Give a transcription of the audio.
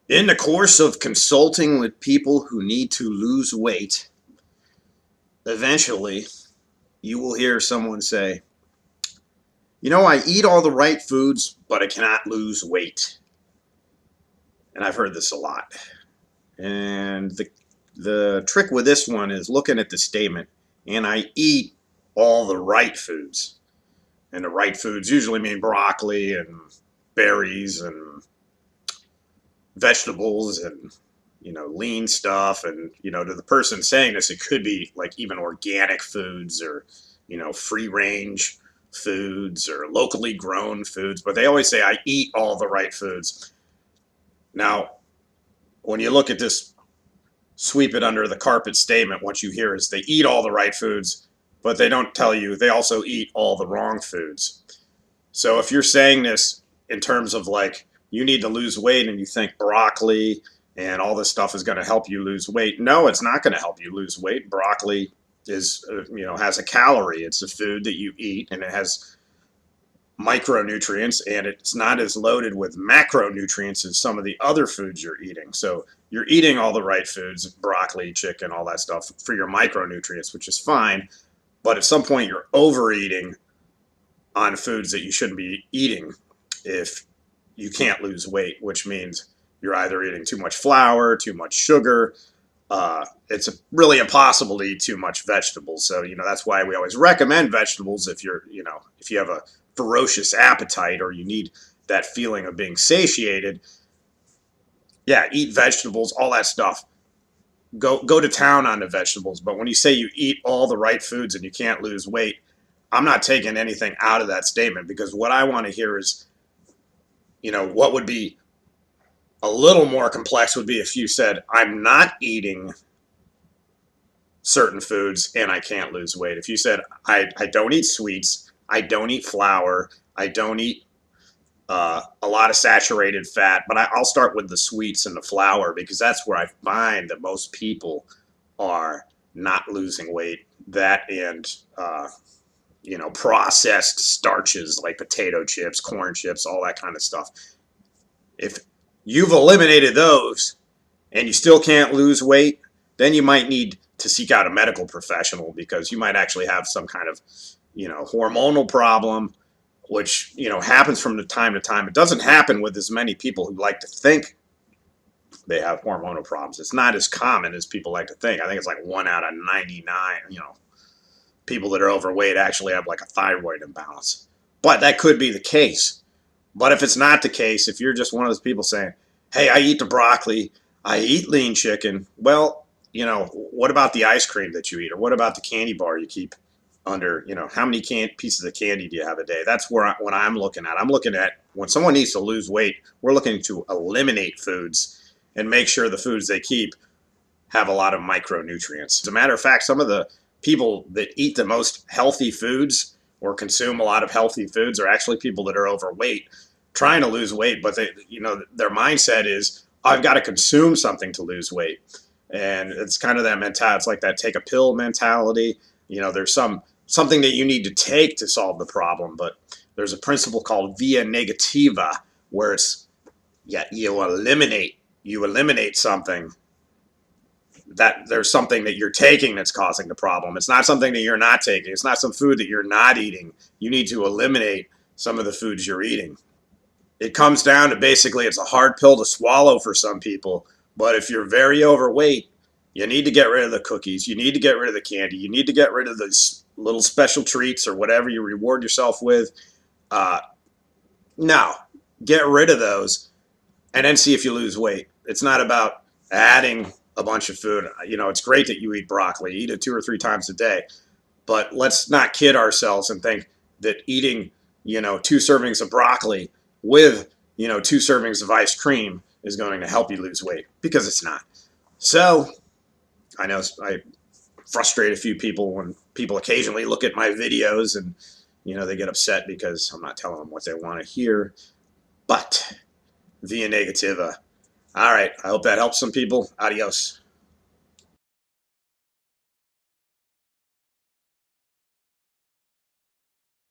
In the course of consulting with people who need to lose weight, eventually you will hear someone say, I eat all the right foods, but I cannot lose weight. And I've heard this a lot. And the trick with this one is looking at the statement, and I eat all the right foods. And the right foods usually mean broccoli and berries and vegetables and lean stuff. And to the person saying this, it could be like even organic foods or free range foods or locally grown foods, but they always say I eat all the right foods. Now when you look at this sweep it under the carpet statement, what you hear is they eat all the right foods, but they don't tell you they also eat all the wrong foods. So if you're saying this in terms of like you need to lose weight and you think broccoli and all this stuff is going to help you lose weight, no, it's not going to help you lose weight. Broccoli is has a calorie. It's a food that you eat, and it has micronutrients, and it's not as loaded with macronutrients as some of the other foods you're eating. So you're eating all the right foods, broccoli, chicken, all that stuff for your micronutrients, which is fine. But at some point you're overeating on foods that you shouldn't be eating if you can't lose weight, which means you're either eating too much flour, too much sugar. It's really impossible to eat too much vegetables. So, that's why we always recommend vegetables if if you have a ferocious appetite or you need that feeling of being satiated. Yeah, eat vegetables, all that stuff. Go to town on the vegetables. But when you say you eat all the right foods and you can't lose weight, I'm not taking anything out of that statement, because what I want to hear is, what would be a little more complex would be if you said, I'm not eating certain foods and I can't lose weight. If you said, I don't eat sweets, I don't eat flour, I don't eat a lot of saturated fat, but I'll start with the sweets and the flour, because that's where I find that most people are not losing weight. That and, processed starches like potato chips, corn chips, all that kind of stuff. If you've eliminated those and you still can't lose weight, then you might need to seek out a medical professional, because you might actually have some kind of, hormonal problem, which, happens from time to time. It doesn't happen with as many people who like to think they have hormonal problems. It's not as common as people like to think. I think it's like 1 out of 99, people that are overweight actually have like a thyroid imbalance. But that could be the case. But if it's not the case, if you're just one of those people saying, hey, I eat the broccoli, I eat lean chicken, well, what about the ice cream that you eat? Or what about the candy bar you keep under, how many pieces of candy do you have a day? That's what I'm looking at. I'm looking at when someone needs to lose weight, we're looking to eliminate foods and make sure the foods they keep have a lot of micronutrients. As a matter of fact, some of the people that eat the most healthy foods or consume a lot of healthy foods are actually people that are overweight, trying to lose weight, but their mindset is, I've got to consume something to lose weight. And it's kind of that mentality. It's like that take a pill mentality. There's something that you need to take to solve the problem, but there's a principle called via negativa, where it's, you eliminate something, that there's something that you're taking that's causing the problem. It's not something that you're not taking. It's not some food that you're not eating. You need to eliminate some of the foods you're eating. It comes down to basically, it's a hard pill to swallow for some people, but if you're very overweight, you need to get rid of the cookies. You need to get rid of the candy. You need to get rid of those little special treats or whatever you reward yourself with. Now, get rid of those and then see if you lose weight. It's not about adding a bunch of food. It's great that you eat broccoli, eat it 2 or 3 times a day, but let's not kid ourselves and think that eating, 2 servings of broccoli with, 2 servings of ice cream is going to help you lose weight, because it's not. So I know I frustrate a few people when people occasionally look at my videos and, they get upset because I'm not telling them what they want to hear, but via negativa. All right. I hope that helps some people. Adios.